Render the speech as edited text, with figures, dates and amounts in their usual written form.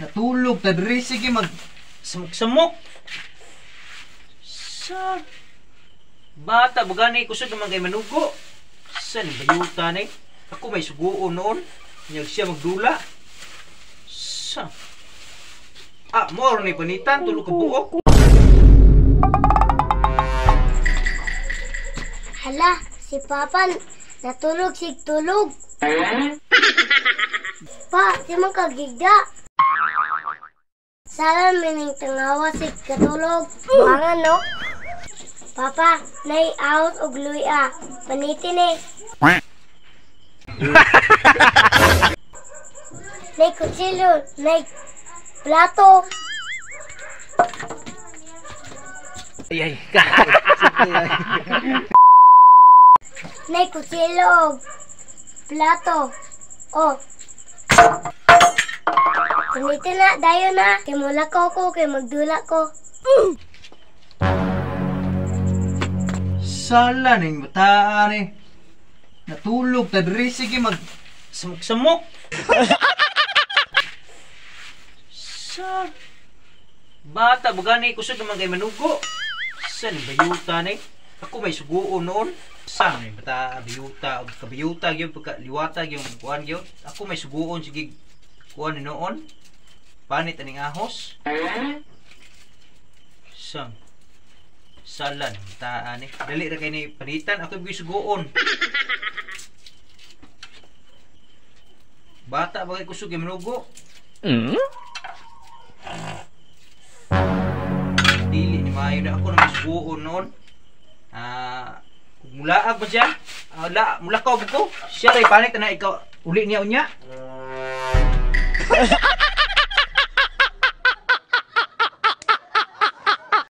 Natulog ta diri sige mag samok-samok. Sa bata bagani kusog naman kay manugo. Sa ni bayuta ni. Ako may suguon noon. Nyag siya magdula. Sa mo ni panitan tulog ka buok. Hala, si Papa natulog sig tulog. Pa, di man kagigda. Sala mining tangawa sig katulog. Mga no? Papa, nay out og luya. Panitin eh. Nay kutsilyo, nay plato. Ay. Nay kutsilyo, plato. Oh. Panitin na, dayo na. Kay mula ko, kay magdula ko. Sala ning bataan eh. Natulog ta diri sige mag samok-samok. Sa bata bagani kusog naman kay manugo. Sa ni bayuta ni. Ako may suguon noon. Sa ni bata bayuta og kabiyuta gyud pagka liwata gyud kuan gyud. Ako may suguon sige kuan ni noon. Panit aning ahos. Sang salan taan eh. Dali ra kay ni panitan ako gyud suguon. Bata bagay kusog gyud manugo. Dili ni maayo na ako na suguon noon. Mulaag ba siya? Mulakaw ba ko? Siya ray panit na ikaw uli niya unya.